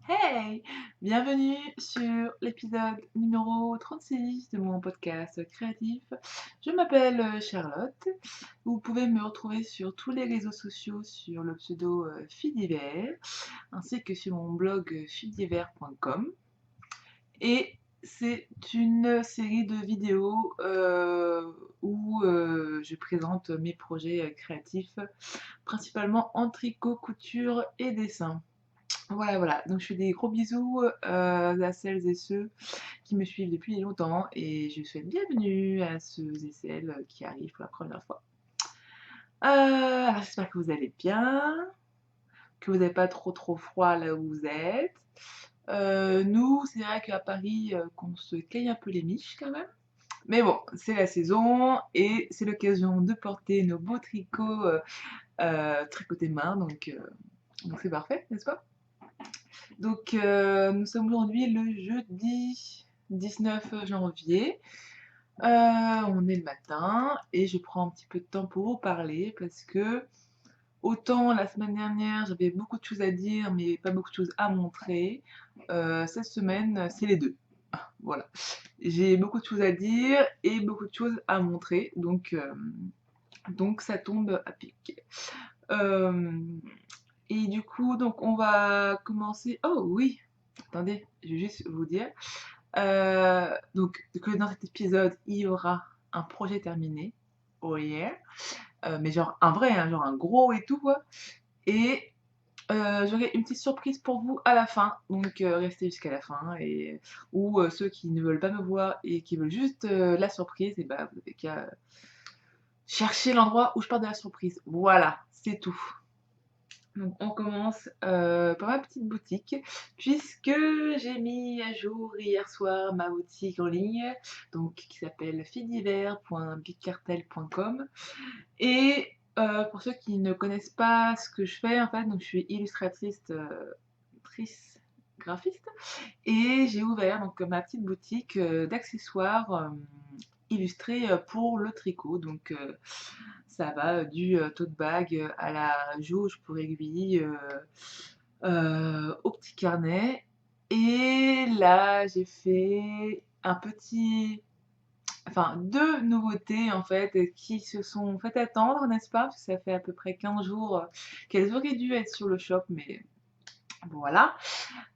Hey! Bienvenue sur l'épisode numéro 36 de mon podcast créatif. Je m'appelle Charlotte. Vous pouvez me retrouver sur tous les réseaux sociaux sur le pseudo Fidiver, ainsi que sur mon blog fidiver.com. Et c'est une série de vidéos où je présente mes projets créatifs, principalement en tricot, couture et dessin. Voilà, voilà. Donc je fais des gros bisous à celles et ceux qui me suivent depuis longtemps et je souhaite bienvenue à ceux et celles qui arrivent pour la première fois. Alors j'espère que vous allez bien, que vous n'avez pas trop froid là où vous êtes. Nous, c'est vrai qu'à Paris, qu'on se caille un peu les miches quand même. Mais bon, c'est la saison et c'est l'occasion de porter nos beaux tricots tricotés main, donc c'est parfait, n'est-ce pas? Donc, nous sommes aujourd'hui le jeudi 19 janvier. On est le matin et je prends un petit peu de temps pour vous parler parce que autant la semaine dernière j'avais beaucoup de choses à dire mais pas beaucoup de choses à montrer, cette semaine c'est les deux. Voilà. J'ai beaucoup de choses à dire et beaucoup de choses à montrer donc ça tombe à pic. Hem Et du coup, donc on va commencer. Oh oui! Attendez, je vais juste vous dire, donc que dans cet épisode, il y aura un projet terminé. Oh yeah! Mais genre un vrai, hein, genre un gros et tout quoi et j'aurai une petite surprise pour vous à la fin, donc restez jusqu'à la fin ou ceux qui ne veulent pas me voir et qui veulent juste, la surprise et bah, vous avez qu'à chercher l'endroit où je parle de la surprise. Voilà, c'est tout. Donc on commence par ma petite boutique, puisque j'ai mis à jour hier soir ma boutique en ligne, donc qui s'appelle fidiver.bigcartel.com. Et pour ceux qui ne connaissent pas ce que je fais, en fait, donc je suis illustratrice, graphiste, et j'ai ouvert donc ma petite boutique d'accessoires illustrés pour le tricot. Donc ça va du tote bag à la jauge pour aiguille, au petit carnet. Et là, j'ai fait un petit enfin 2 nouveautés en fait, qui se sont fait attendre, n'est-ce pas? Parce que ça fait à peu près 15 jours, qu'elles auraient dû être sur le shop, mais voilà.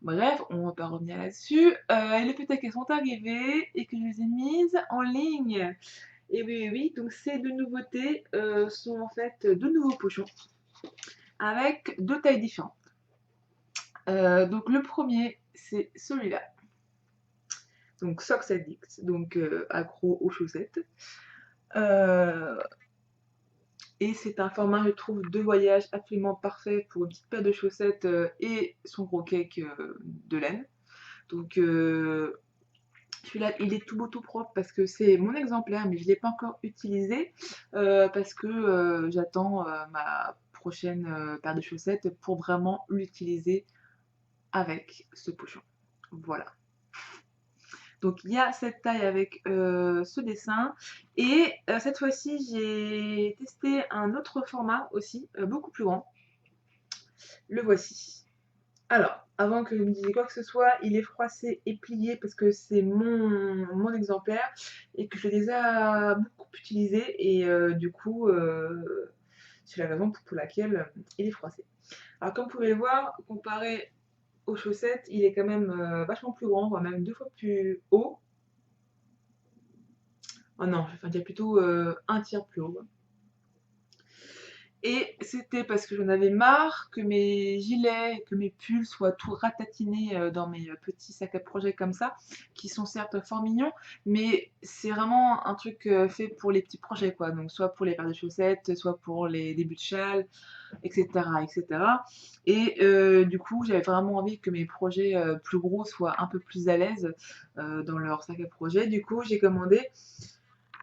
Bref, on va pas revenir là-dessus. Et le fait est qu'elles sont arrivées et que je les ai mises en ligne. Et oui, oui, oui, donc ces 2 nouveautés, sont en fait 2 nouveaux pochons avec 2 tailles différentes. Donc le premier, c'est celui-là, donc Socks Addict, donc accro aux chaussettes. Heu et c'est un format, je trouve, de voyage absolument parfait pour une petite paire de chaussettes, et son gros cake, de laine. Donc celui-là, il est tout beau, tout propre parce que c'est mon exemplaire, mais je ne l'ai pas encore utilisé, parce que, j'attends, ma prochaine, paire de chaussettes pour vraiment l'utiliser avec ce pochon. Voilà. Donc il y a cette taille avec, ce dessin et cette fois-ci, j'ai testé un autre format aussi, beaucoup plus grand. Le voici. Alors, avant que vous me disiez quoi que ce soit, il est froissé et plié parce que c'est mon exemplaire et que je l'ai déjà beaucoup utilisé et du coup, c'est la raison pour laquelle, il est froissé. Alors comme vous pouvez le voir, comparé aux chaussettes, il est quand même, vachement plus grand, voire même 2 fois plus haut. Oh non, je vais dire plutôt, 1/3 plus haut. Et c'était parce que j'en avais marre que mes gilets, que mes pulls soient tout ratatinés, dans mes, petits sacs à projet comme ça, qui sont certes fort mignons, mais c'est vraiment un truc, fait pour les petits projets quoi, donc soit pour les paires de chaussettes, soit pour les débuts de châle et cetera et cetera et du coup, j'avais vraiment envie que mes projets, plus gros soient un peu plus à l'aise, dans leur sac à projet. Du coup, j'ai commandé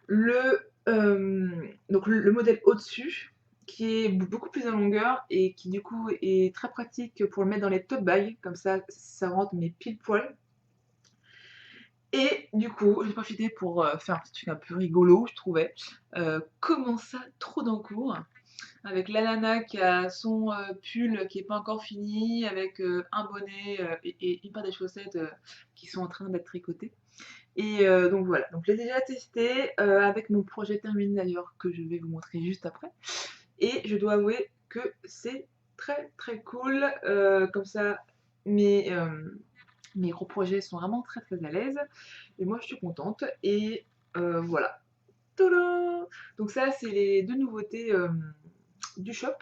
donc le modèle au-dessus, qui est beaucoup plus en longueur et qui du coup est très pratique pour le mettre dans les tote bags, comme ça rentre mais pile poil. Et du coup, j'ai profité pour, faire un petit truc un peu rigolo, je trouvais. Comment ça, trop d'encours? avec la nana qui a son pull qui est pas encore fini, avec un bonnet et une paire de chaussettes qui sont en train d'être tricotées. Et donc voilà, donc je l'ai déjà testé avec mon projet terminé d'ailleurs que je vais vous montrer juste après. Et je dois avouer que c'est très très cool. Comme ça, mes, mes gros projets sont vraiment très très à l'aise. Et moi je suis contente. Et voilà. Tadam! Donc ça, c'est les deux nouveautés du shop.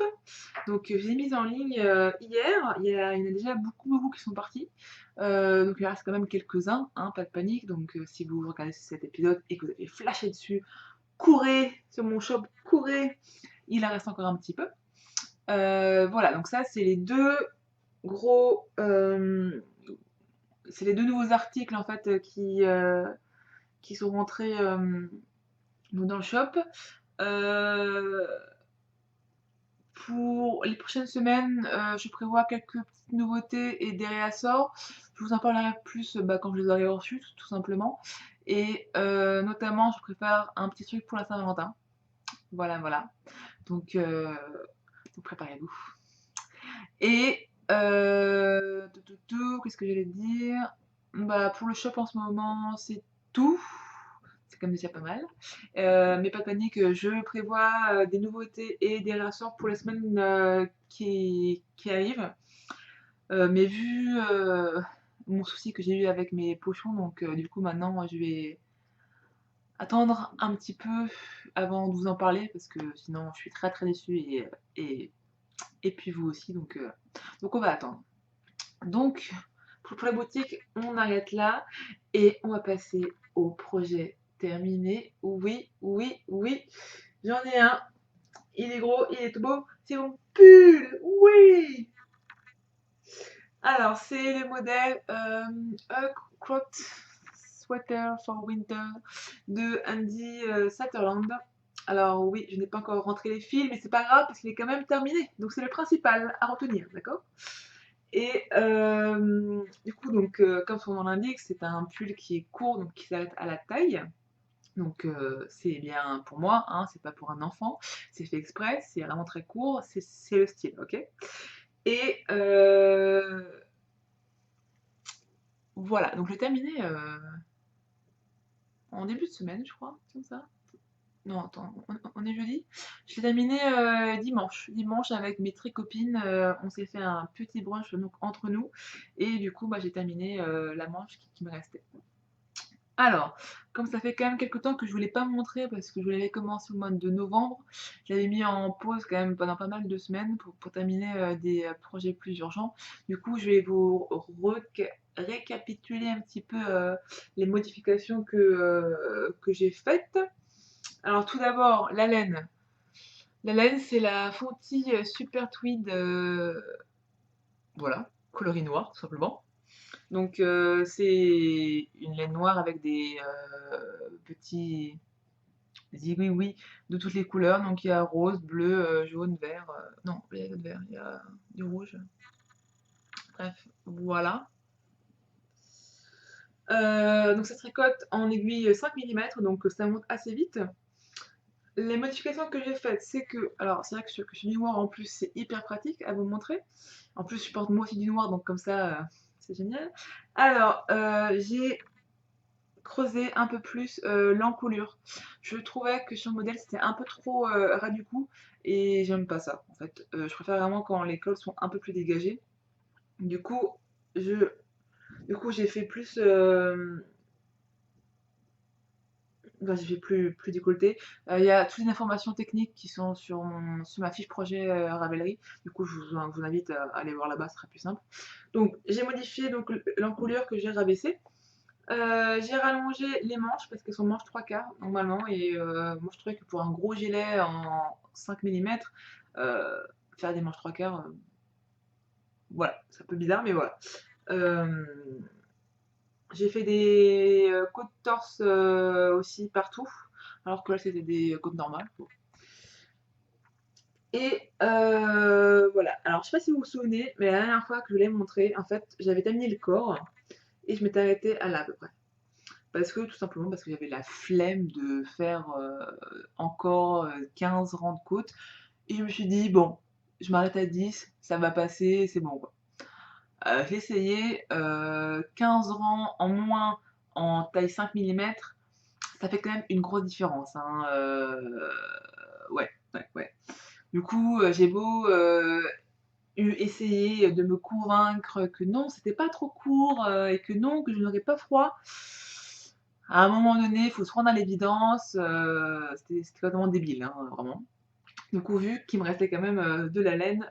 Donc j'ai mis en ligne hier. Il y en a déjà beaucoup qui sont partis. Donc il reste quand même quelques-uns, hein, pas de panique. Donc si vous regardez cet épisode et que vous avez flashé dessus, courez sur mon shop, courez. Il en reste encore un petit peu. Voilà, donc ça c'est les deux gros, c'est les deux nouveaux articles en fait qui sont rentrés dans le shop. Euh, Pour les prochaines semaines, je prévois quelques petites nouveautés et des réassorts. Je vous en parlerai plus quand je les aurai reçus, tout simplement. Et notamment, je prépare un petit truc pour la Saint-Valentin. Voilà, voilà. Donc préparez-vous. Et qu'est-ce que j'allais dire? Bah, pour le shop en ce moment, c'est tout. C'est comme déjà pas mal. Mais pas de panique, je prévois des nouveautés et des réassorts pour les semaines qui arrivent. Mais vu mon souci que j'ai eu avec mes pochons, donc du coup maintenant je vais attendre un petit peu avant de vous en parler parce que sinon je suis très très déçue et, et puis vous aussi, donc on va attendre. Donc pour la boutique, on arrête là et on va passer au projet terminé. Oui, oui, oui, j'en ai un. Il est gros, il est tout beau. C'est mon pull. Oui. Alors c'est le modèle A Cropped Sweater for Winter de Andy Sutherland. Alors oui, je n'ai pas encore rentré les fils, mais c'est pas grave parce qu'il est quand même terminé. Donc c'est le principal à retenir, d'accord? Et du coup, donc, comme son nom l'indique, c'est un pull qui est court, donc qui s'arrête à la taille. Donc c'est bien pour moi, hein, c'est pas pour un enfant. C'est fait exprès, c'est vraiment très court, c'est le style, ok? Et voilà, donc je l'ai terminé en début de semaine, je crois, comme ça. Non, attends, on est jeudi. Je l'ai terminé dimanche. Dimanche avec mes tricopines, on s'est fait un petit brunch donc, entre nous. Et du coup, bah, j'ai terminé la manche qui me restait. Alors, comme ça fait quand même quelques temps que je voulais pas me montrer parce que je l'avais commencé au mois de novembre, je l'avais mis en pause quand même pendant pas mal de semaines pour terminer des projets plus urgents. Du coup, je vais vous récapituler un petit peu les modifications que j'ai faites. Alors tout d'abord, la laine. La laine, c'est la Fonty Super Tweed, voilà, coloris noir, tout simplement. Donc c'est une laine noire avec des petits zigouigouis de toutes les couleurs. Donc il y a rose, bleu, jaune, vert. Non, il y a pas de vert, il y a du rouge. Bref, voilà. Donc ça se tricote en aiguille 5 mm, donc ça monte assez vite. Les modifications que j'ai faites, c'est que, alors c'est vrai que je suis du noir en plus, c'est hyper pratique à vous montrer. En plus, je porte moi aussi du noir, donc comme ça, c'est génial. Alors, j'ai creuser un peu plus l'encolure. Je trouvais que sur le modèle c'était un peu trop ras du cou et j'aime pas ça en fait. Je préfère vraiment quand les cols sont un peu plus dégagés. Du coup, je, du coup j'ai fait plus, enfin, j'ai fait plus décolleté. Il y a toutes les informations techniques qui sont sur ma fiche projet Ravelry. Du coup, je vous invite à aller voir là-bas, ce sera plus simple. Donc, j'ai modifié donc l'encolure que j'ai rabaissée. J'ai rallongé les manches parce qu'elles sont manches 3/4 normalement et moi je trouvais que pour un gros gilet en 5 mm, faire des manches 3/4, voilà, c'est un peu bizarre mais voilà. Hem, j'ai fait des côtes torse aussi partout, alors que là c'était des côtes normales. Et voilà. Alors je sais pas si vous vous souvenez, mais la dernière fois que je l'ai montré, en fait, j'avais terminé le corps et je m'étais arrêtée à là à peu près. Parce que tout simplement parce que j'avais la flemme de faire encore 15 rangs de côtes et je me suis dit: «Bon, je m'arrête à 10, ça va passer, c'est bon, quoi». J'ai essayé, 15 rangs en moins en taille 5 millimètres, ça fait quand même une grosse différence, hein, ouais, ouais, ouais. Du coup, j'ai beau, essayer de me convaincre que non, c'était pas trop court, et que non, que je n'aurais pas froid. À un moment donné, il faut se rendre à l'évidence, c'était totalement débile, hein, vraiment. Du coup, vu qu'il me restait quand même, de la laine,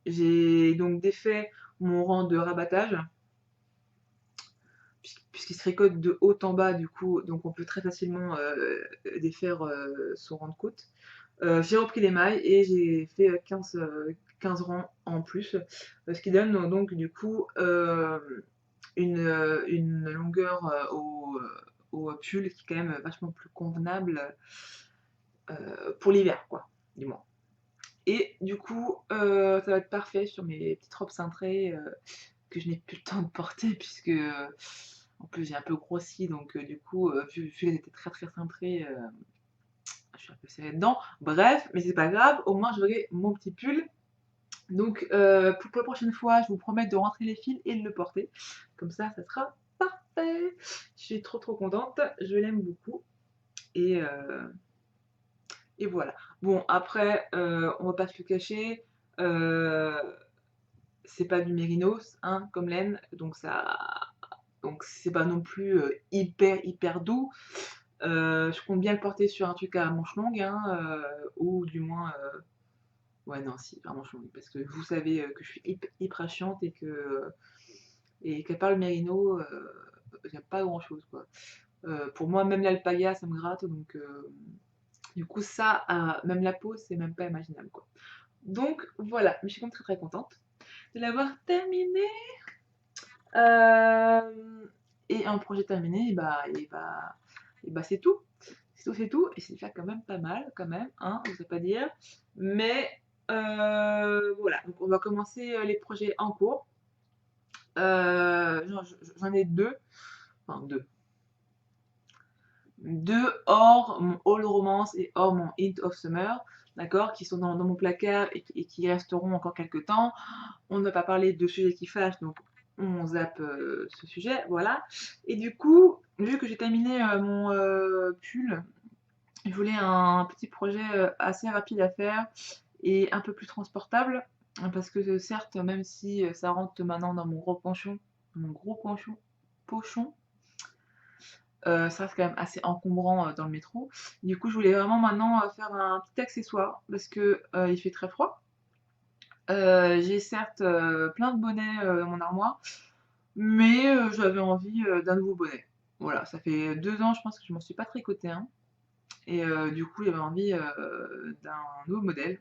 j'ai donc défait mon rang de rabattage, puisqu'il se tricote de haut en bas du coup, donc on peut très facilement, défaire, son rang de côte. J'ai repris les mailles et j'ai fait, 15 rangs en plus, ce qui donne donc du coup, une longueur, au pull qui est quand même vachement plus convenable, pour l'hiver quoi, du moins. Et du coup, ça va être parfait sur mes petites robes cintrées, que je n'ai plus le temps de porter puisque, en plus j'ai un peu grossi donc du coup, vu qu'elles étaient très, très cintrées, je suis un peu serrée dedans. Bref, mais c'est pas grave, au moins j'aurai mon petit pull. Donc pour la prochaine fois, je vous promets de rentrer les fils et de le porter. Comme ça sera parfait. Je suis trop, trop contente, je l'aime beaucoup et heu et voilà. Bon après, on va pas se le cacher, heu, c'est pas du mérinos, hein, comme laine, donc c'est pas non plus, hyper, hyper doux. Je compte bien le porter sur un truc à manches longues, hein, ou du moins, ouais non si, à manches longues, parce que vous savez, que je suis hyper chiante et qu'à part le mérino, j'aime pas grand chose quoi. Pour moi, même l'alpaga, ça me gratte, donc du coup ça, même la peau, c'est même pas imaginable quoi. Donc voilà, mais je suis quand même très, très contente de l'avoir terminé. Hem et un projet terminé, et bah, c'est tout. C'est tout, c'est tout et c'est déjà quand même pas mal quand même, hein, je oserais pas dire. Mais voilà, donc on va commencer, les projets en cours. J'en ai 2, enfin 2 hors mon haul romance et hors mon hint of summer, d'accord? Qui sont dans mon placard et qui resteront encore quelque temps. On n'a pas parlé de sujets qui fâchent, donc on zappe, ce sujet, voilà. Et du coup, vu que j'ai terminé, mon, pull, je voulais un petit projet, assez rapide à faire et un peu plus transportable, parce que, certes, même si, ça rentre maintenant dans mon gros pochon, ça reste quand même assez encombrant, dans le métro. Du coup, je voulais vraiment maintenant, faire un petit accessoire parce que, il fait très froid. J'ai certes, plein de bonnets, dans mon armoire, mais j'avais envie, d'un nouveau bonnet. Voilà, ça fait 2 ans, je pense que je m'en suis pas tricoté un et du coup, j'avais envie, d'un nouveau modèle.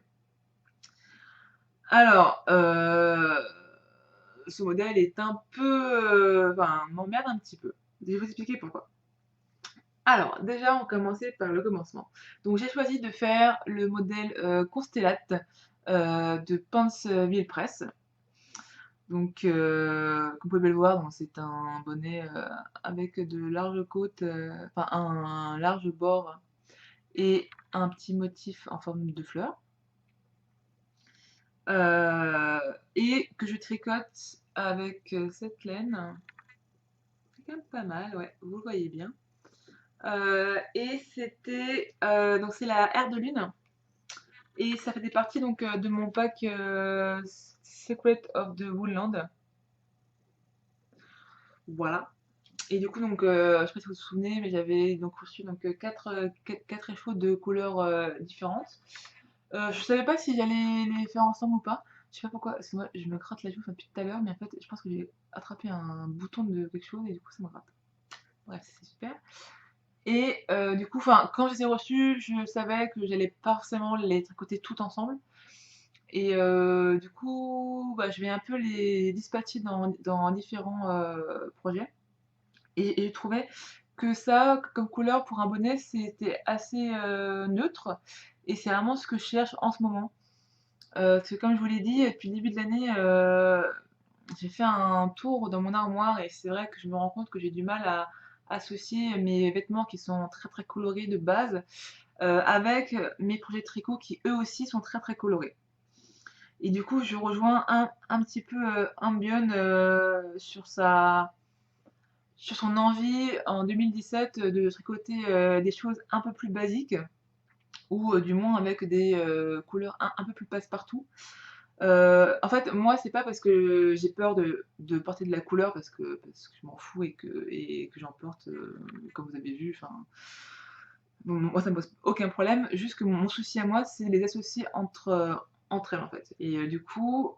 Alors, ce modèle est un peu, enfin, m'emmerde un petit peu. Je vais vous expliquer pourquoi. Alors, déjà, on va commencer par le commencement. Donc j'ai choisi de faire le modèle, Constellate, de Pansville Press. Donc, comme vous pouvez le voir, donc c'est un bonnet, avec de larges côtes, enfin un large bord et un petit motif en forme de fleur. Et que je tricote avec, cette laine. C'est quand même pas mal, ouais, vous le voyez bien. Et c'était, donc c'est la Air de Lune et ça faisait partie donc, de mon pack, Secret of the Woodland. Voilà. Et du coup donc, je sais pas si vous vous souvenez, mais j'avais donc reçu donc, 4 échos de couleurs, différentes. Je savais pas si j'allais les faire ensemble ou pas. Je sais pas pourquoi, parce que moi je me gratte la joue, enfin depuis tout à l'heure, mais en fait je pense que j'ai attrapé un bouton de quelque chose et du coup ça me gratte. Bref, c'est super. Et du coup, enfin, quand je les ai reçus, je savais que j'allais pas forcément les tricoter toutes ensemble et du coup, bah, je vais un peu les dispatcher dans différents, projets et j'ai trouvé que ça, comme couleur pour un bonnet, c'était assez, neutre et c'est vraiment ce que je cherche en ce moment. Parce que comme je vous l'ai dit, depuis le début de l'année, j'ai fait un tour dans mon armoire et c'est vrai que je me rends compte que j'ai du mal à associer mes vêtements qui sont très, très colorés de base avec mes projets de tricot qui eux aussi sont très très colorés. Et du coup, je rejoins un petit peu Ambion sur son envie en 2017 de tricoter des choses un peu plus basiques, ou du moins avec des couleurs un peu plus passe-partout. En fait, moi, c'est pas parce que j'ai peur de porter de la couleur, parce que je m'en fous et que j'en porte, comme vous avez vu, enfin, bon, moi, ça me pose aucun problème. Juste que mon souci à moi, c'est les associer entre elles, en fait. Et du coup,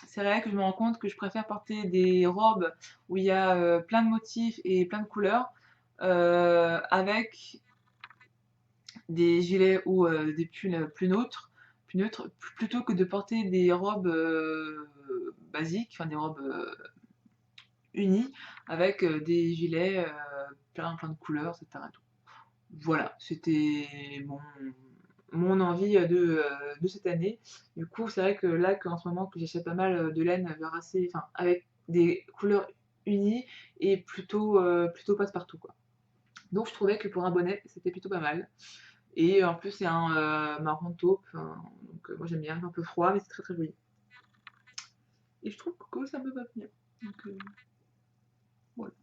c'est vrai que je me rends compte que je préfère porter des robes où il y a plein de motifs et plein de couleurs, avec des gilets ou des pulls plus neutres, plutôt que de porter des robes basiques, enfin des robes unies, avec des gilets plein de couleurs, etc. et tout. Voilà, c'était mon envie de cette année. Du coup, c'est vrai que là, qu'en ce moment, que j'achète pas mal de laine assez, enfin, avec des couleurs unies et plutôt passe-partout, quoi. Donc, je trouvais que pour un bonnet, c'était plutôt pas mal. Et en plus, c'est un marron taupe, enfin, donc moi j'aime bien, un peu froid, mais c'est très très joli. Et je trouve que ça me va bien. Donc, voilà.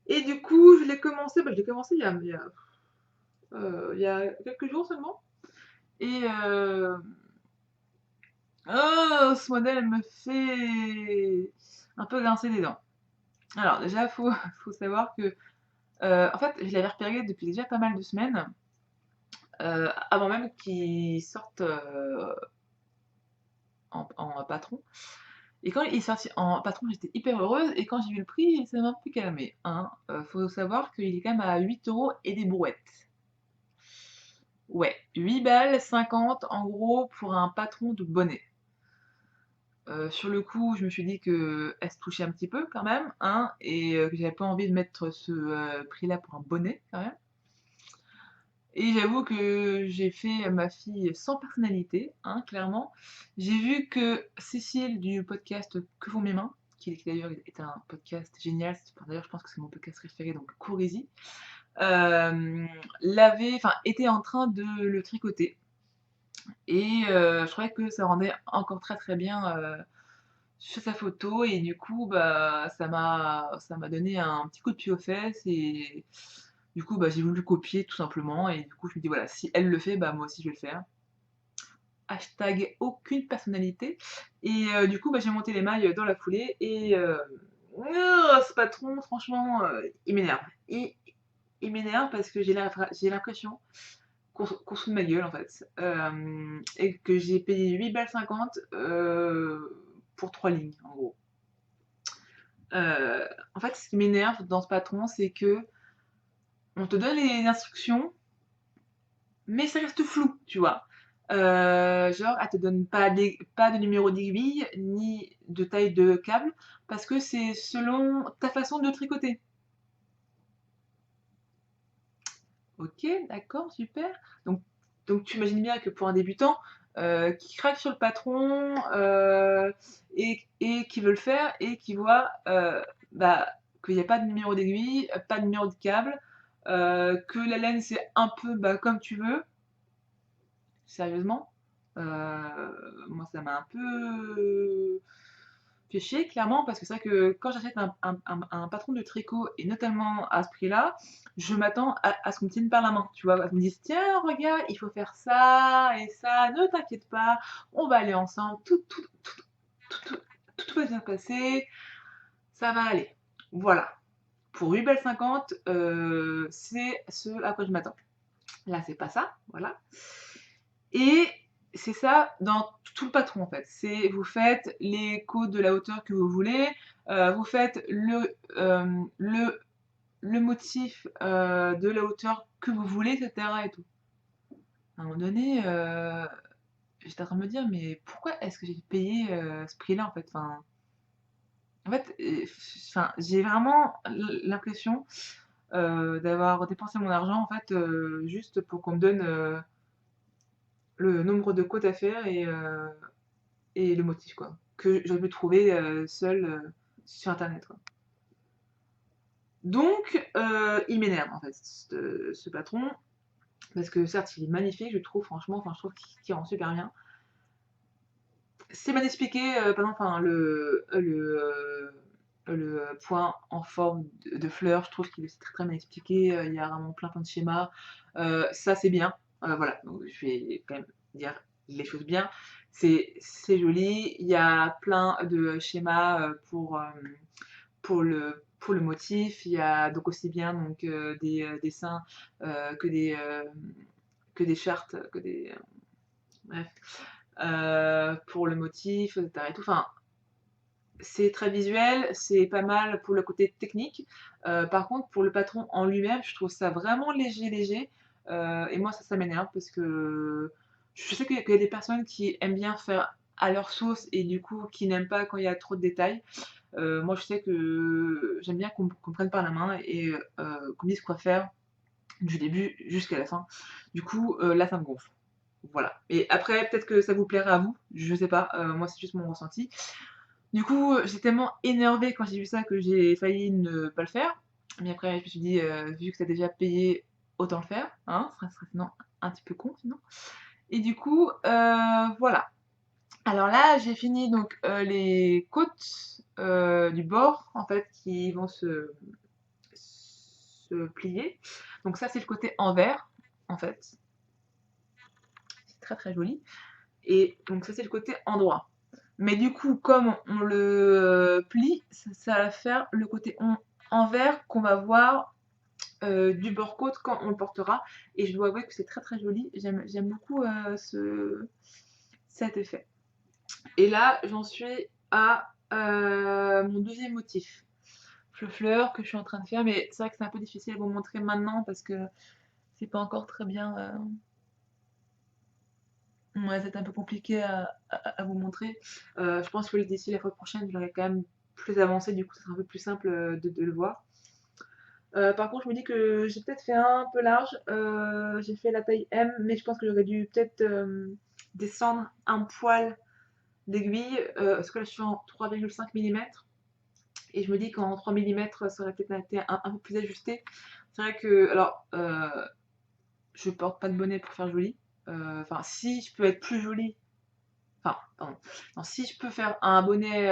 Et du coup, je l'ai commencé il y a quelques jours seulement. Et oh, ce modèle me fait un peu grincer des dents. Alors déjà, faut savoir que, en fait, je l'avais repéré depuis déjà pas mal de semaines, avant même qu'il sorte en patron. Et quand il est sorti en patron, j'étais hyper heureuse. Et quand j'ai vu le prix, ça m'a un peu calmé, hein. Faut savoir qu'il est quand même à 8 € et des brouettes. Ouais, 8 balles 50 en gros pour un patron de bonnet. Sur le coup, je me suis dit qu'elle se touchait un petit peu quand même, hein, et que j'avais pas envie de mettre ce prix-là pour un bonnet quand même. Et j'avoue que j'ai fait ma fille sans personnalité, hein, clairement. J'ai vu que Cécile du podcast Que font mes mains, qui d'ailleurs est un podcast génial, enfin, d'ailleurs je pense que c'est mon podcast préféré, donc courez-y, était en train de le tricoter. Et je trouvais que ça rendait encore très très bien sur sa photo, et du coup, bah, ça m'a donné un petit coup de pied aux fesses, et du coup, bah, j'ai voulu copier tout simplement, et du coup, je me dis voilà, si elle le fait, bah, moi aussi je vais le faire. Hashtag aucune personnalité. Et du coup, bah, j'ai monté les mailles dans la foulée, et ce patron, franchement, il m'énerve. Il m'énerve parce que j'ai l'impression qu'on se fout de ma gueule en fait. Et que j'ai payé 8 balles 50 pour 3 lignes en gros. En fait, ce qui m'énerve dans ce patron, c'est que on te donne les instructions, mais ça reste flou, tu vois. Genre, elle te donne pas de numéro d'aiguille, ni de taille de câble, parce que c'est selon ta façon de tricoter. Ok, d'accord, super. Donc, donc tu imagines bien que pour un débutant qui craque sur le patron et qui veut le faire et qui voit bah, qu'il n'y a pas de numéro d'aiguille, pas de numéro de câble, que la laine c'est un peu bah, comme tu veux, sérieusement, moi ça m'a un peu fait chier clairement, parce que c'est vrai que quand j'achète un patron de tricot, et notamment à ce prix-là, je m'attends à ce qu'on me tienne par la main, tu vois, à ce qu'on me dise tiens regarde, il faut faire ça et ça, ne t'inquiète pas, on va aller ensemble, tout, tout va bien se passer, ça va aller. Voilà. Pour 8,50 c'est ce à quoi je m'attends. Là, c'est pas ça, voilà. Et c'est ça dans tout le patron en fait. C'est vous faites les côtes de la hauteur que vous voulez, vous faites le motif de la hauteur que vous voulez, etc. Et tout. À un moment donné, j'étais en train de me dire, mais pourquoi est-ce que j'ai payé ce prix-là en fait, enfin, j'ai vraiment l'impression d'avoir dépensé mon argent en fait juste pour qu'on me donne le nombre de côtes à faire et le motif, quoi. Que j'aurais pu trouver seul sur internet, quoi. Donc, il m'énerve en fait, ce patron. parce que certes, il est magnifique, je trouve, franchement, enfin, je trouve qu'il rend super bien. C'est mal expliqué, par exemple, enfin, le point en forme de fleur, je trouve qu'il est très, très mal expliqué, il y a vraiment plein, plein de schémas. Ça, c'est bien, voilà, donc je vais quand même dire les choses bien. C'est joli, il y a plein de schémas, pour le motif. Il y a donc aussi bien donc, des, dessins, que des chartes, que des, bref, pour le motif, et cetera et tout. Enfin, c'est très visuel, c'est pas mal pour le côté technique. Par contre, pour le patron en lui-même, je trouve ça vraiment léger, léger. Et moi, ça m'énerve parce que je sais qu'il y a des personnes qui aiment bien faire à leur sauce et du coup qui n'aiment pas quand il y a trop de détails. Moi, je sais que j'aime bien qu'on me prenne par la main et qu'on me dise quoi faire du début jusqu'à la fin. Du coup, là, ça me gonfle. Voilà. Et après, peut-être que ça vous plaira à vous, je sais pas. Moi, c'est juste mon ressenti. Du coup, j'étais tellement énervée quand j'ai vu ça que j'ai failli ne pas le faire. Mais après, je me suis dit, vu que tu as déjà payé, autant le faire, hein, ce serait sinon un petit peu con sinon. Et du coup, voilà. Alors là, j'ai fini donc les côtes du bord, en fait, qui vont se plier. Donc ça, c'est le côté envers, en fait. C'est très très joli. Et donc ça, c'est le côté endroit. Mais du coup, comme on le plie, ça va faire le côté envers qu'on va voir du bord-côte quand on le portera. Et je dois avouer que c'est très très joli. J'aime beaucoup cet effet. Et là, j'en suis à mon deuxième motif. Fleur que je suis en train de faire, mais c'est vrai que c'est un peu difficile à vous montrer maintenant parce que c'est pas encore très bien. Ouais, c'est un peu compliqué à vous montrer. Je pense que d'ici la fois prochaine, j'aurai quand même plus avancé, du coup, ça sera un peu plus simple de le voir. Par contre, je me dis que j'ai peut-être fait un peu large. J'ai fait la taille M, mais je pense que j'aurais dû peut-être descendre un poil l'aiguille, parce que là, je suis en 3,5 mm. Et je me dis qu'en 3 mm, ça aurait peut-être été un peu plus ajusté. C'est vrai que, alors, je porte pas de bonnet pour faire joli. Enfin, si je peux être plus jolie, enfin, pardon. Non, si je peux faire un bonnet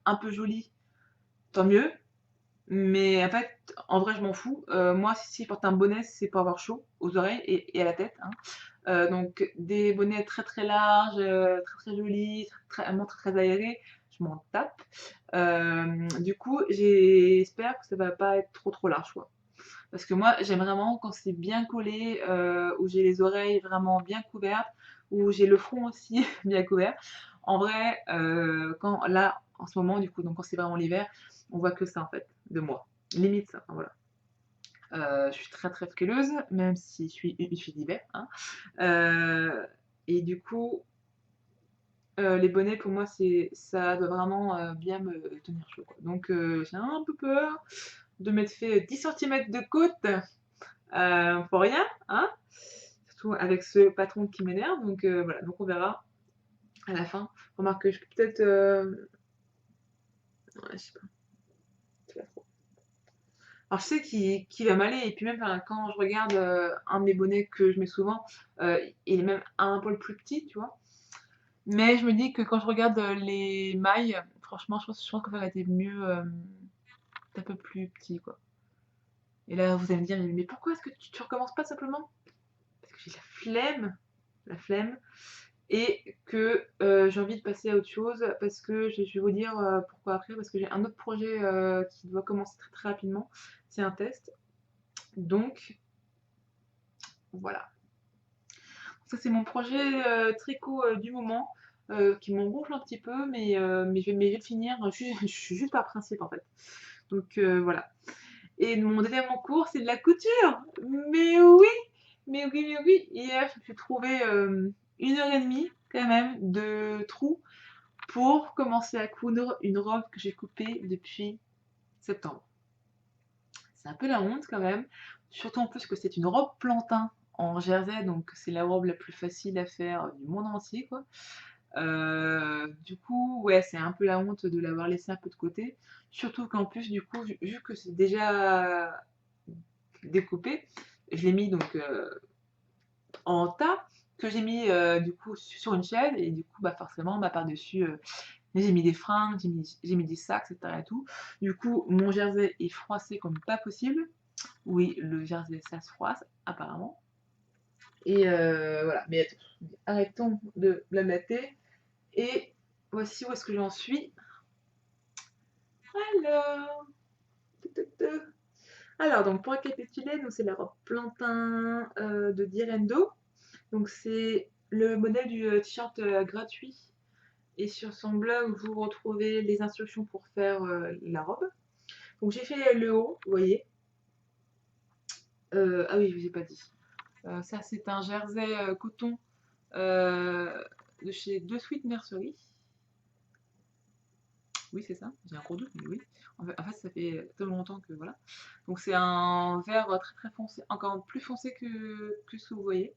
un peu joli, tant mieux. Mais en fait, en vrai, je m'en fous. Moi, si je porte un bonnet, c'est pour avoir chaud aux oreilles et à la tête, hein. Donc, des bonnets très très larges, très très jolis, vraiment très très aérés, je m'en tape. Du coup, j'espère que ça va pas être trop trop large, quoi. Parce que moi, j'aime vraiment quand c'est bien collé, où j'ai les oreilles vraiment bien couvertes, où j'ai le front aussi bien couvert. En vrai, quand là, en ce moment, du coup, donc quand c'est vraiment l'hiver, on voit que ça en fait, de moi. Limite ça, enfin, voilà. Je suis très très frileuse, même si je suis une fille d'hiver, hein. Heu et du coup, les bonnets pour moi, ça doit vraiment, bien me tenir chaud, quoi. Donc j'ai un peu peur de m'être fait 10 centimètres de côte. Pour rien, hein? Surtout avec ce patron qui m'énerve, donc voilà, donc on verra à la fin. Remarque que je peux peut-être, ouais, je sais pas trop. Alors je sais qu'il va m'aller et puis même, enfin, quand je regarde, un de mes bonnets que je mets souvent, il est même un poil plus petit, tu vois? Mais je me dis que quand je regarde, les mailles, franchement, je pense que ça aurait été mieux, un peu plus petit, quoi. Et là, vous allez me dire: «Mais pourquoi est-ce que tu recommences pas simplement?» Parce que j'ai la flemme. Et que j'ai envie de passer à autre chose parce que je vais vous dire pourquoi après, parce que j'ai un autre projet qui doit commencer très très rapidement. C'est un test. Donc voilà. Ça c'est mon projet tricot du moment qui m'engonfle un petit peu, mais je vais le finir. Je suis juste par principe en fait. Donc voilà. Et mon deuxième cours, c'est de la couture. Mais oui, mais oui, mais oui. Hier, je me suis trouvé 1 heure et demie quand même de trou pour commencer à coudre une robe que j'ai coupée depuis septembre. C'est un peu la honte quand même, surtout en plus que c'est une robe plantain en jersey, donc c'est la robe la plus facile à faire du monde entier, quoi. Du coup, ouais, c'est un peu la honte de l'avoir laissé un peu de côté, surtout qu'en plus, du coup, vu que c'est déjà découpé, je l'ai mis donc en tas que j'ai mis, du coup sur une chaise et du coup, bah, forcément, bah, par-dessus, j'ai mis des fringues, j'ai mis des sacs et cetera et tout. Du coup, mon jersey est froissé comme pas possible. Oui, le jersey, ça se froisse apparemment et voilà. Mais attends, arrêtons de blablater et voici où est-ce que j'en suis. Alors, alors donc pour récapituler, donc c'est la robe plantain, de Direndo. Donc c'est le modèle du, t-shirt, gratuit et sur son blog, vous retrouvez les instructions pour faire, la robe. Donc j'ai fait le haut, vous voyez. Ah oui, je vous ai pas dit. Ça c'est un jersey, coton, heu, de chez De Sweet Nursery. Oui, c'est ça, j'ai un gros doute, mais oui. En fait, ça fait tellement longtemps que voilà. Donc c'est un vert, très, très foncé, encore plus foncé que ce que vous voyez,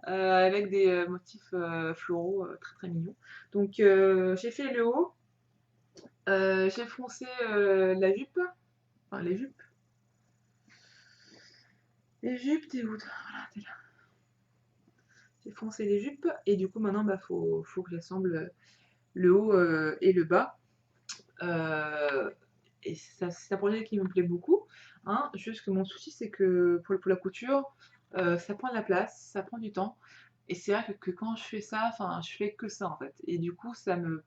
avec des, motifs, floraux, très, très mignons. Donc j'ai fait le haut, j'ai foncé, la jupe, enfin les jupes. Les jupes, tu où? Voilà, tu là. J'ai foncé les jupes et du coup maintenant, bah, faut que j'assemble, le haut, et le bas. Heu et c'est un projet qui me plaît beaucoup, hein. Juste que mon souci, c'est que pour la couture, ça prend de la place, ça prend du temps et c'est vrai que quand je fais ça, enfin, je fais que ça, en fait et du coup, ça me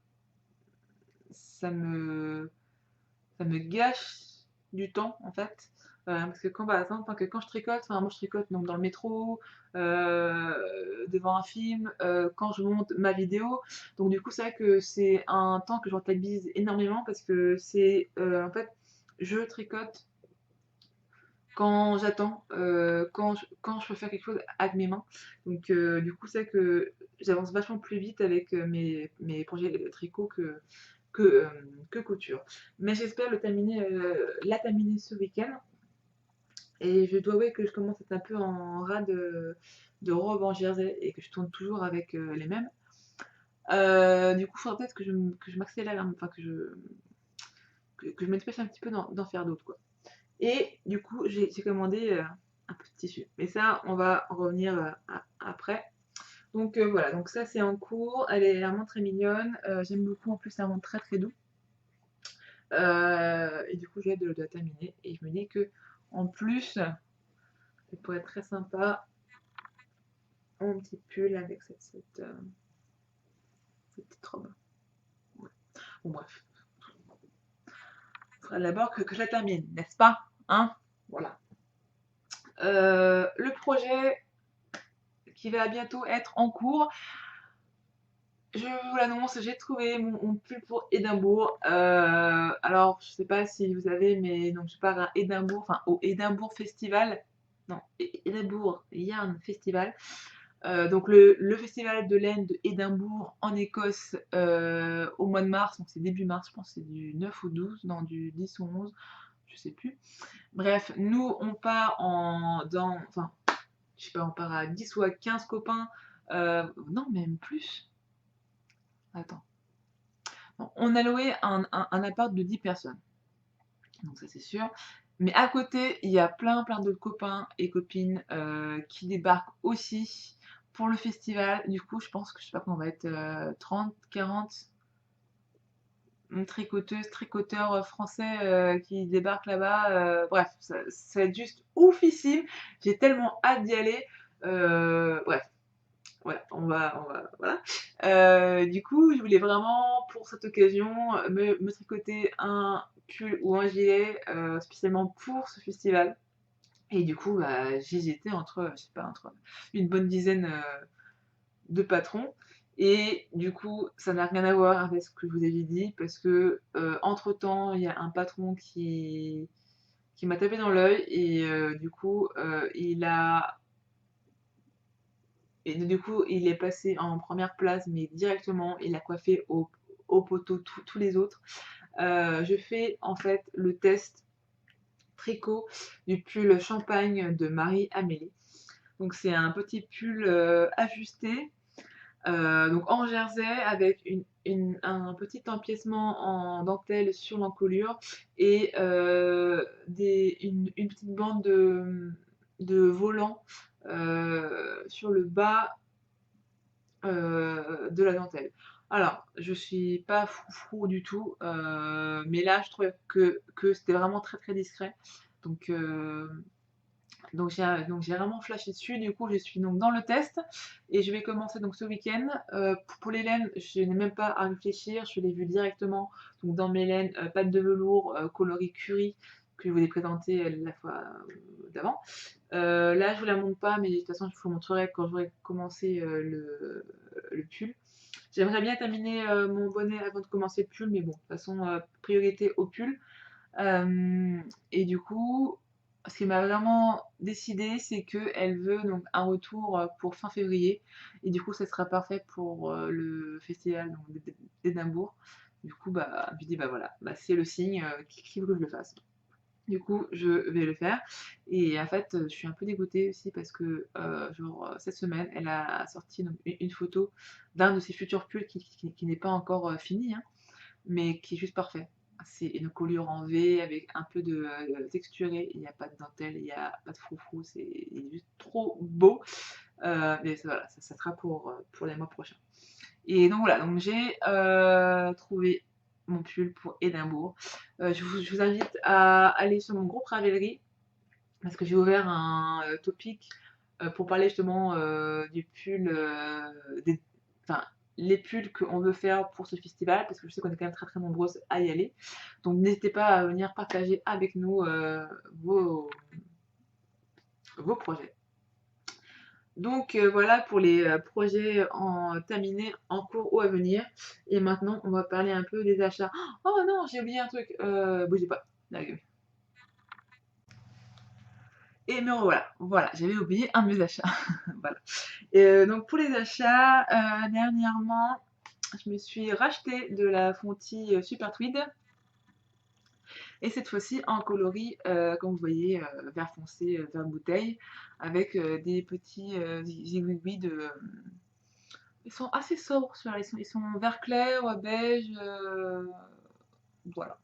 ça me gâche du temps, en fait. Parce que quand, par exemple, enfin, que quand je tricote, enfin, moi, je tricote donc dans le métro, devant un film, quand je monte ma vidéo. Donc du coup, c'est vrai que c'est un temps que je rentabilise énormément parce que c'est, en fait, je tricote quand j'attends, quand je peux faire quelque chose avec mes mains. Donc du coup, c'est vrai que j'avance vachement plus vite avec, mes projets de tricot que couture. Mais j'espère la terminer ce week-end et je dois avouer que je commence à être un peu en rade, de robes en jersey et que je tourne toujours avec, les mêmes. Du coup, il faudrait peut-être que je m'accélère, enfin que je me dépêche un petit peu d'en faire d'autres, quoi. Et du coup, j'ai commandé, un peu de tissu. Mais ça, on va en revenir, après. Donc voilà, donc ça c'est en cours. Elle est vraiment très mignonne, j'aime beaucoup, en plus c'est vraiment très, très doux. Et du coup, j'ai hâte de la terminer et je me dis qu'en plus, ça pourrait être très sympa en petit pull avec cette petite robe. Ouais. Bon bref, il faudra d'abord que je la termine, n'est-ce pas? Hein? Voilà. Le projet qui va bientôt être en cours, je vous l'annonce, j'ai trouvé mon pull pour Édimbourg. Alors, je sais pas si vous avez, mais donc je pars à Édimbourg, enfin au Édimbourg Festival. Non, Édimbourg Yarn Festival. Donc le festival de laine de Édimbourg en Écosse, au mois de mars, donc c'est début mars, je pense que c'est du 9 au 12, non du 10 au 11, je sais plus. Bref, nous on part enfin, je sais pas, on part à 10 ou à 15 copains, non même plus. Attends. Bon, on a loué un appart de 10 personnes, donc ça c'est sûr. Mais à côté, il y a plein, plein d'autres copains et copines qui débarquent aussi pour le festival. Du coup, je pense que je sais pas qu'on va être 30, 40 tricoteuses, tricoteurs français qui débarquent là-bas. Bref, ça va être juste oufissime. J'ai tellement hâte d'y aller. Bref, voilà, voilà. Du coup, je voulais vraiment, pour cette occasion, me tricoter un pull ou un gilet spécialement pour ce festival. Et du coup, bah, j'hésitais entre, je sais pas, entre une bonne dizaine de patrons. Et du coup, ça n'a rien à voir avec ce que je vous avais dit, parce que entre-temps, il y a un patron qui m'a tapé dans l'œil et du coup, il est passé en première place, mais directement, il a coiffé au poteau tous les autres. Je fais en fait le test tricot du pull champagne de Marie-Amélie. Donc c'est un petit pull ajusté, donc en jersey avec un petit empiècement en dentelle sur l'encolure et une petite bande de volant sur le bas de la dentelle. Alors, je suis pas froufrou du tout, mais là, je trouvais que c'était vraiment très, très discret. Donc, heu, donc j'ai vraiment flashé dessus. Du coup, je suis donc dans le test et je vais commencer donc ce week-end. Pour les laines, je n'ai même pas à réfléchir, je l'ai vu directement. Donc dans mes laines, pâte de velours, coloris curry que je vous ai présenté, la fois, d'avant. Là, je vous la montre pas, mais de toute façon, je vous montrerai quand j'aurai commencé, le pull. J'aimerais bien terminer, mon bonnet avant de commencer le pull, mais bon, de toute façon, priorité au pull. Et du coup, ce qui m'a vraiment décidé, c'est qu'elle veut donc un retour, pour fin février et du coup, ça sera parfait pour, le festival donc d'Édimbourg. Du coup, bah, je me dis: «Bah, voilà, bah, c'est le signe, qu'il faut que je le fasse». Du coup, je vais le faire et en fait, je suis un peu dégoûtée aussi parce que, genre, cette semaine, elle a sorti donc une photo d'un de ses futurs pulls qui n'est pas encore, fini, hein, mais qui est juste parfait. C'est une colure en V avec un peu de, texturé, il y a pas de dentelle, il y a pas de froufrou, il est juste trop beau, mais ça voilà, ça sera pour les mois prochains. Et donc voilà, donc j'ai, trouvé mon pull pour Édimbourg. Je vous invite à aller sur mon groupe Ravelry parce que j'ai ouvert un, topic, pour parler justement, du pull, des enfin, les pulls qu'on veut faire pour ce festival parce que je sais qu'on est quand même très, très nombreuses à y aller. Donc n'hésitez pas à venir partager avec nous, vos projets. Donc voilà pour les, projets terminés, en cours ou à venir et maintenant on va parler un peu des achats. Oh non, j'ai oublié un truc, bougez pas. Là, et me revoilà. Voilà, j'avais oublié un de mes achats. Voilà. Donc pour les achats, dernièrement, je me suis racheté de la Fonty, Super Tweed et cette fois-ci en coloris, comme vous voyez, vert foncé, vert bouteille avec, des petits, zigouigouis de, ils sont assez sobres ceux-là, ils sont vert clair, beige, voilà.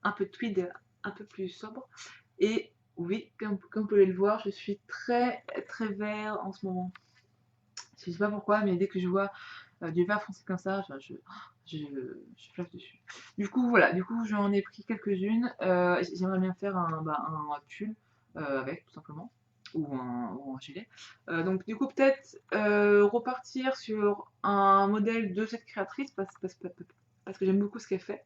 Un peu de tweed, un peu plus sobre et oui, comme vous pouvez le voir, je suis très, très vert en ce moment. Je sais pas pourquoi, mais dès que je vois, du vert foncé comme ça, enfin je flash dessus. Du coup, voilà, du coup, j'en ai pris quelques-unes. J'aimerais bien faire un pull, avec tout simplement ou un gilet. Donc du coup, peut-être, repartir sur un modèle de cette créatrice parce que j'aime beaucoup ce qu'elle fait.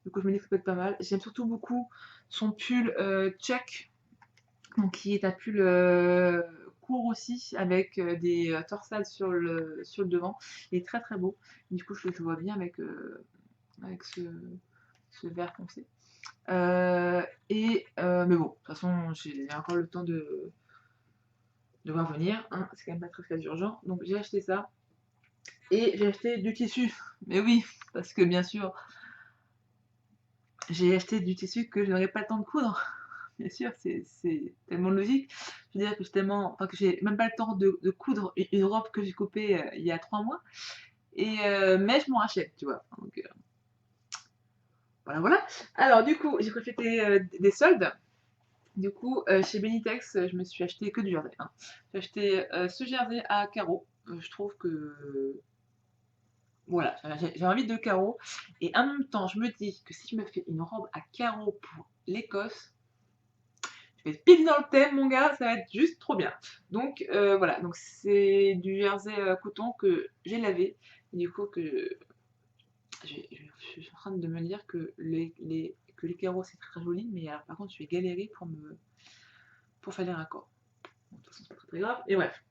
Du coup, je me dis que ça peut être pas mal. J'aime surtout beaucoup son pull, check, donc qui est un pull, court aussi avec, des, torsades sur le devant. Il est très, très beau. Du coup, je le vois bien avec ce vert foncé. Mais bon, de toute façon, j'ai encore le temps de voir venir, hein, c'est quand même pas très, très urgent. Donc j'ai acheté ça et j'ai acheté du tissu. Mais oui, parce que bien sûr, j'ai acheté du tissu que je n'aurai pas le temps de coudre. Bien sûr, c'est tellement logique. Je veux dire que j'ai même pas le temps de coudre une robe que j'ai coupée, il y a 3 mois mais je m'en rachète, tu vois? Donc voilà, voilà. Alors du coup, j'ai profité, des soldes. Du coup, chez Benitex, je me suis acheté que du jersey, hein. J'ai acheté, ce jersey à carreaux. Je trouve que voilà, j'ai envie de carreaux et en même temps, je me dis que si je me fais une robe à carreaux pour l'Écosse, je vais être pile dans le thème, mon gars, ça va être juste trop bien. Donc voilà, donc c'est du jersey, coton que j'ai lavé et du coup que je suis en train de me dire que les carreaux, c'est très joli, mais alors par contre, je vais galérer pour faire les raccords. Bon, de toute façon, c'est pas très, très grave et bref.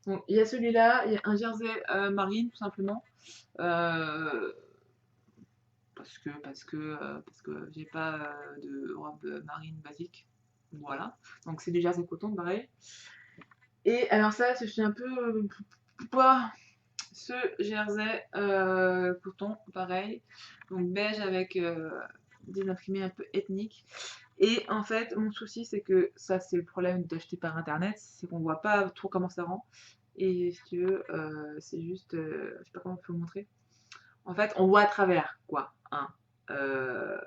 Donc il y a celui-là, il y a un jersey, marine tout simplement, heu, parce que j'ai pas, de robe, marine basique. Voilà, donc c'est du jersey coton pareil. Et alors ça, je suis un peu, pourquoi ce jersey, coton pareil, donc beige avec, des imprimés un peu ethniques. Et en fait, mon souci, c'est que ça, c'est le problème d'acheter par internet, c'est qu'on voit pas trop comment ça rend. Et si tu veux, c'est juste, je sais pas comment on peut montrer. En fait, on voit à travers, quoi, hein. Heu,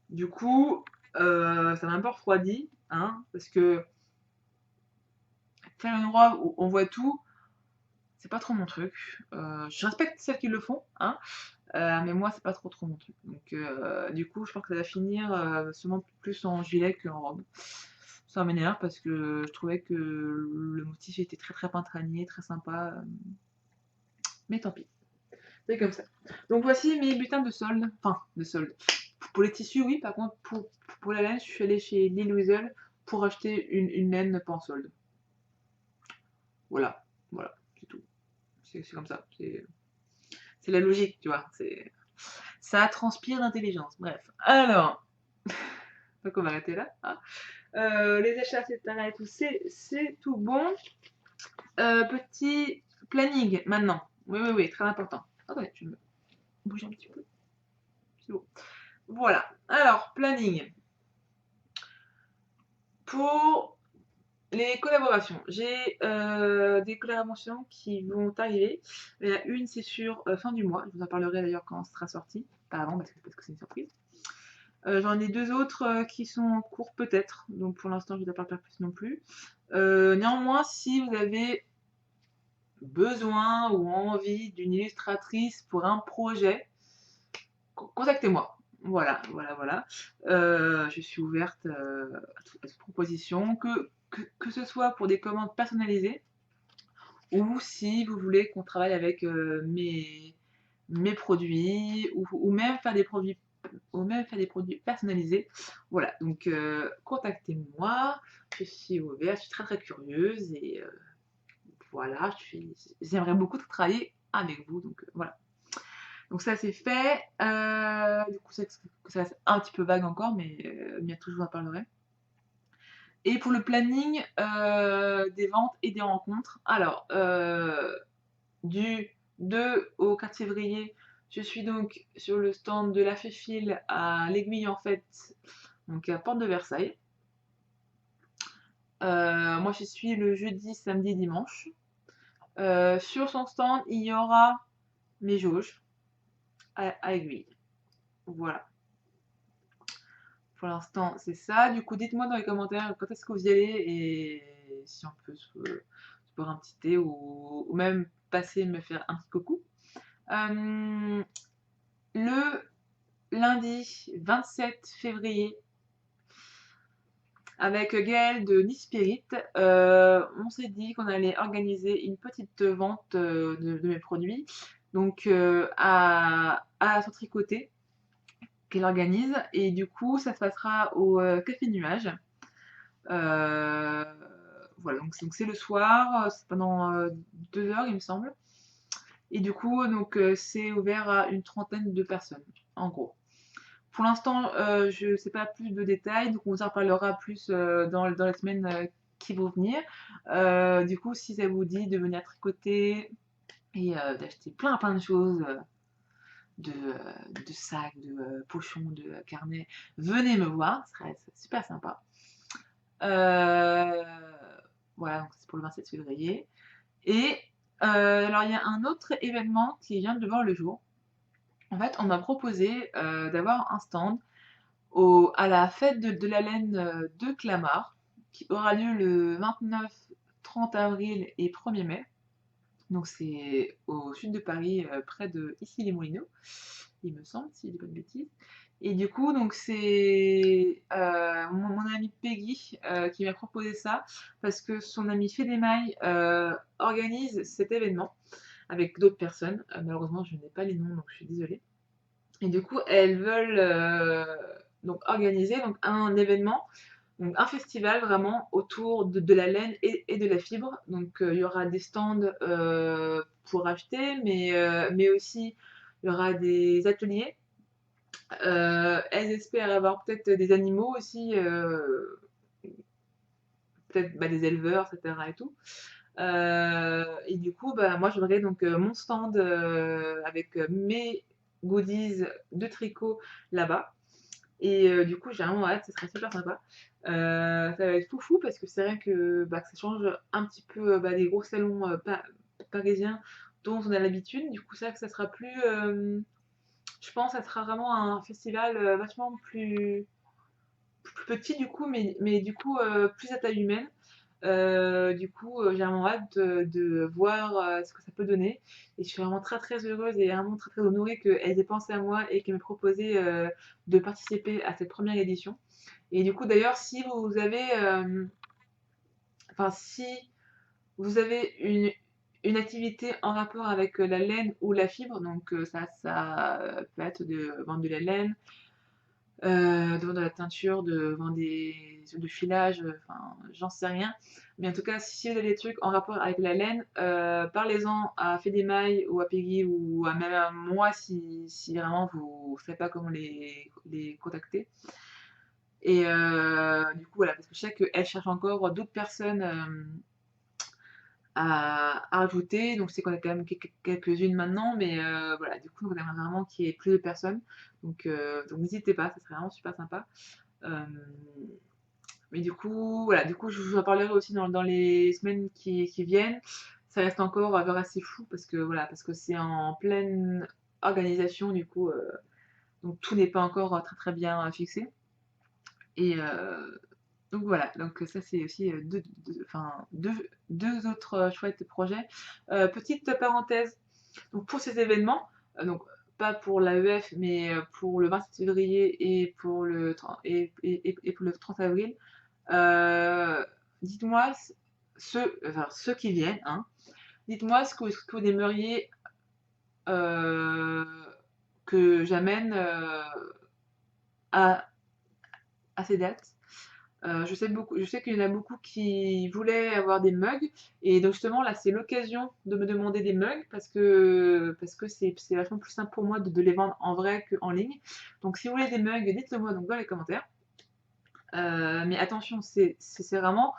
du coup, ça m'a un peu refroidi. hein, parce que faire une robe où on voit tout, c'est pas trop mon truc. Je respecte celles qui le font, hein, mais moi, c'est pas trop mon truc. Donc, du coup, je pense que ça va finir sûrement plus en gilet qu'en robe. Ça m'énerve parce que je trouvais que le motif était très printanier, très sympa. Mais tant pis, c'est comme ça. Donc voici mes butins de solde. Enfin, de solde. Pour les tissus, oui, par contre, pour la laine, je suis allée chez Lil Weasel pour acheter une laine pas en solde. Voilà, voilà, c'est tout. C'est comme ça. C'est la logique, tu vois. Ça transpire d'intelligence. Bref. Alors, donc on va arrêter là, hein. Les achats, etc. et tout, c'est tout bon. Petit planning maintenant. Oui, très important. Attendez, je vais me bouger un petit peu. C'est bon. Voilà. Alors, planning. Pour les collaborations, j'ai des collaborations qui vont arriver. Il y en a une, c'est sur fin du mois. Je vous en parlerai d'ailleurs quand ce sera sorti. Pas avant, parce que c'est une surprise. J'en ai deux autres qui sont en cours peut-être. Donc pour l'instant, je ne dois pas faire plus non plus. Néanmoins, si vous avez besoin ou envie d'une illustratrice pour un projet, contactez-moi. Voilà. Je suis ouverte à toute proposition, que ce soit pour des commandes personnalisées ou si vous voulez qu'on travaille avec mes produits ou même faire des produits personnalisés. Voilà, donc contactez-moi, je suis ouverte, je suis très curieuse et voilà, j'aimerais beaucoup travailler avec vous, donc voilà. Donc ça c'est fait. Du coup ça reste un petit peu vague encore, mais bientôt je vous en parlerai. Et pour le planning des ventes et des rencontres, alors du 2 au 4 février, je suis donc sur le stand de la Féfile à l'Aiguille en fait, donc à Porte de Versailles. Moi je suis le jeudi, samedi, dimanche. Sur son stand, il y aura mes jauges à Aiguille. Voilà. Pour l'instant, c'est ça. Du coup, dites-moi dans les commentaires quand est-ce que vous y allez et si on peut se boire un petit thé ou même passer me faire un petit coucou. Le lundi 27 février, avec Gaëlle de Nispirit, on s'est dit qu'on allait organiser une petite vente de mes produits, donc à son tricoter qu'elle organise. Et du coup, ça se passera au Café Nuage. Voilà, donc c'est le soir, c'est pendant 2 heures, il me semble. Et du coup, donc c'est ouvert à une trentaine de personnes, en gros. Pour l'instant, je ne sais pas plus de détails, donc on vous en parlera plus dans les semaines qui vont venir. Du coup, si ça vous dit de venir tricoter et d'acheter plein de choses, de sacs, de pochons, de carnets, venez me voir, ce serait super sympa. Euh, voilà, donc c'est pour le 27 février. Et alors, il y a un autre événement qui vient de voir le jour. En fait, on m'a proposé d'avoir un stand à la fête de la laine de Clamart, qui aura lieu le 29, 30 avril et 1er mai. Donc c'est au sud de Paris, près de Issy-les-Moulineaux, il me semble, si je dis pas de bêtises. Et du coup, donc c'est mon amie Peggy qui m'a proposé ça, parce que son amie Fédémaille organise cet événement avec d'autres personnes. Malheureusement, je n'ai pas les noms, donc je suis désolée. Et du coup, elles veulent donc organiser donc, un événement, donc un festival vraiment autour de la laine et de la fibre. Donc il y aura des stands pour acheter, mais aussi il y aura des ateliers. Elles espèrent avoir peut-être des animaux aussi, peut-être des éleveurs, etc. et tout. Et du coup, moi j'aurai donc mon stand avec mes goodies de tricot là-bas. Et du coup, j'ai vraiment hâte, ça sera super sympa. Ça va être fou parce que c'est vrai que ça change un petit peu des gros salons parisiens dont on a l'habitude. Du coup, c'est vrai que ça sera plus. Je pense que ça sera vraiment un festival vachement plus plus petit du coup, mais du coup plus à taille humaine. Du coup, j'ai vraiment hâte de voir ce que ça peut donner. Et je suis vraiment très très heureuse et vraiment très très honorée qu'elles aient pensé à moi et qu'elles m'aient proposé de participer à cette première édition. Et du coup, d'ailleurs, si vous avez, enfin, si vous avez une activité en rapport avec la laine ou la fibre, donc ça peut être de vendre de la laine, de vendre de la teinture, de vendre du filage, enfin, j'en sais rien. Mais en tout cas, si vous avez des trucs en rapport avec la laine, parlez-en à Fedemaille ou à Peggy ou même à moi si vraiment vous ne savez pas comment les contacter. Et du coup, voilà, parce que je sais qu'elle cherche encore d'autres personnes à ajouter. Donc, c'est qu'on a quand même quelques-unes maintenant, mais voilà, du coup, on aimerait vraiment qu'il y ait plus de personnes. Donc n'hésitez pas, ça serait vraiment super sympa. Euh, mais du coup, voilà, du coup, je vous en parlerai aussi dans les semaines qui viennent. Ça reste encore assez fou parce que voilà, parce que c'est en pleine organisation, du coup, donc tout n'est pas encore très très bien fixé. Et donc voilà, donc ça c'est aussi deux autres chouettes projets. Petite parenthèse, donc pour ces événements, donc pas pour l'AEF, mais pour le 27 février et pour le, et pour le 30 avril, euh, dites-moi ceux qui viennent, hein, dites-moi ce que vous aimeriez euh, que j'amène à, à ces dates. Je sais qu'il y en a beaucoup qui voulaient avoir des mugs, et donc justement là c'est l'occasion de me demander des mugs parce que c'est vachement plus simple pour moi de les vendre en vrai qu'en ligne. Donc si vous voulez des mugs, dites-le moi donc dans les commentaires. Mais attention, c'est vraiment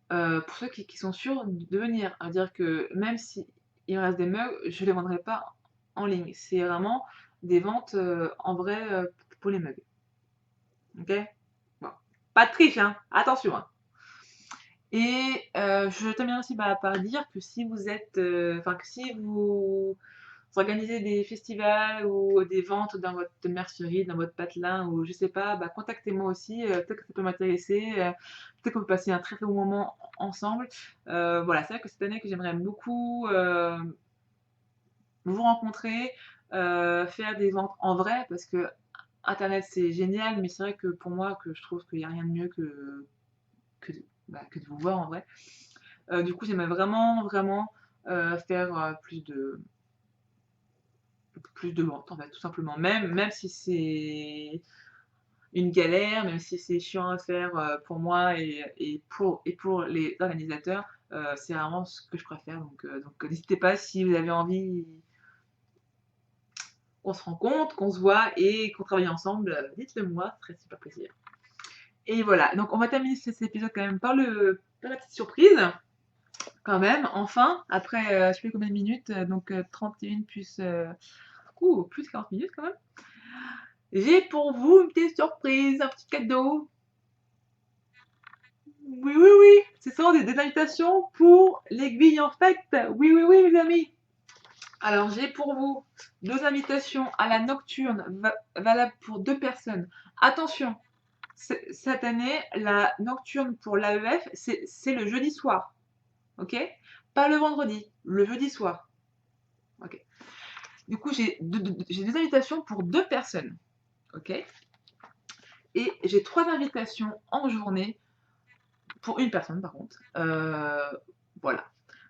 pour ceux qui sont sûrs de venir. À dire que même si il me reste des mugs, je les vendrai pas en ligne. C'est vraiment des ventes en vrai pour les mugs. Ok? Bon. Pas de triche, hein. Attention, hein. Et je termine aussi par dire que si vous êtes, enfin que si vous organisez des festivals ou des ventes dans votre mercerie, dans votre patelin ou je sais pas, bah, contactez-moi aussi, peut-être que ça peut m'intéresser, peut-être qu'on peut passer un très très bon moment ensemble. Voilà, c'est vrai que cette année que j'aimerais beaucoup vous rencontrer, faire des ventes en vrai parce que internet c'est génial, mais c'est vrai que pour moi que je trouve qu'il y a rien de mieux que que de vous voir en vrai. Du coup, j'aimerais vraiment, vraiment faire plus de ventes, en fait, tout simplement. Même si c'est une galère, même si c'est chiant à faire pour moi et pour les organisateurs, c'est vraiment ce que je préfère. Donc n'hésitez pas si vous avez envie qu'on se rencontre, qu'on se voit et qu'on travaille ensemble, dites-le moi, ce serait super plaisir. Et voilà, donc on va terminer cet épisode quand même par la petite surprise. Quand même, enfin, après je sais plus combien de minutes, donc 31 plus, plus de 40 minutes quand même. J'ai pour vous une petite surprise, un petit cadeau. Oui, oui, oui, ce sont des invitations pour l'aiguille en fait. Oui, oui, oui, mes amis. Alors, j'ai pour vous deux invitations à la nocturne valables pour deux personnes. Attention, cette année, la nocturne pour l'AEF, c'est le jeudi soir. Ok? Pas le vendredi, le jeudi soir. Ok. Du coup, j'ai deux invitations pour deux personnes. Ok? Et j'ai trois invitations en journée pour une personne, par contre. Voilà.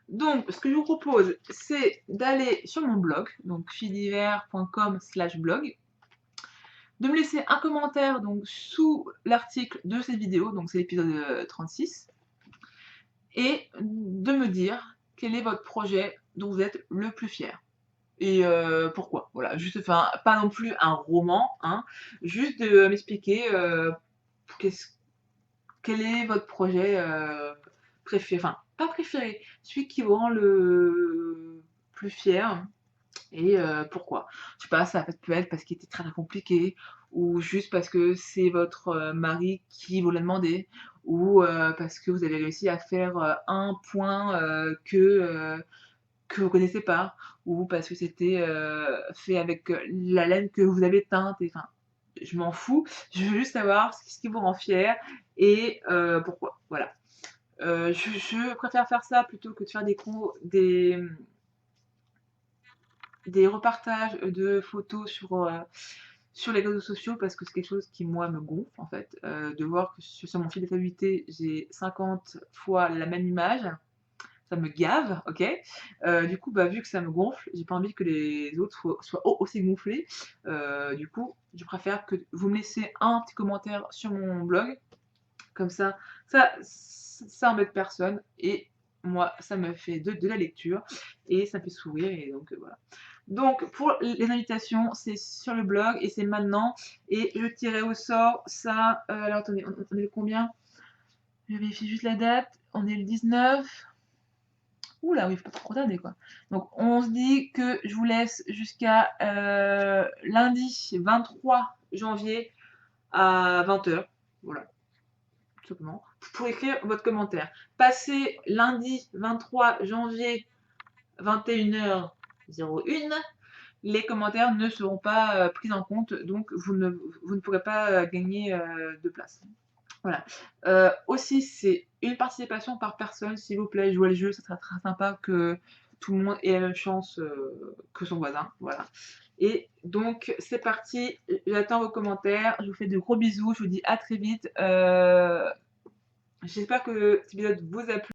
Donc, ce que je vous propose, c'est d'aller sur mon blog, donc filhiver.com/blog, de me laisser un commentaire donc sous l'article de cette vidéo, donc c'est l'épisode 36, et de me dire quel est votre projet dont vous êtes le plus fier. Et pourquoi. Voilà, juste, enfin, pas non plus un roman, hein, juste de m'expliquer qu'est-ce quel est votre projet préféré, enfin, pas préféré, celui qui vous rend le plus fier et pourquoi. Je sais pas, ça peut être parce qu'il était très, très compliqué ou juste parce que c'est votre mari qui vous l'a demandé ou parce que vous avez réussi à faire un point que vous connaissez pas ou parce que c'était fait avec la laine que vous avez teinte et enfin je m'en fous. Je veux juste savoir ce qui vous rend fier et pourquoi. Voilà. Je préfère faire ça plutôt que de faire des repartages de photos sur les réseaux sociaux parce que c'est quelque chose qui, moi, me gonfle, en fait, de voir que sur mon fil d'actualité, j'ai 50 fois la même image. Ça me gave, OK? Du coup, bah, vu que ça me gonfle, j'ai pas envie que les autres soient aussi gonflés. Du coup, je préfère que vous me laissiez un petit commentaire sur mon blog, comme ça embête personne et moi, ça me fait de la lecture et ça me fait sourire et donc voilà. Donc pour les invitations, c'est sur le blog et c'est maintenant et je tirerai au sort ça, alors attendez, on est le combien? Je vérifie juste la date, on est le 19. Ouh là, oui, faut pas trop tarder, quoi. Donc on se dit que je vous laisse jusqu'à, lundi 23 janvier à 20h. Voilà, tout simplement. Pour écrire votre commentaire. Passez lundi 23 janvier 21h01, les commentaires ne seront pas, pris en compte, donc vous ne pourrez pas, gagner, de place. Voilà. Aussi, c'est une participation par personne, s'il vous plaît, jouez le jeu, ça sera très sympa que tout le monde ait la même chance, que son voisin, voilà. Et donc c'est parti, j'attends vos commentaires, je vous fais de gros bisous, je vous dis à très vite, j'espère que cet épisode vous a plu.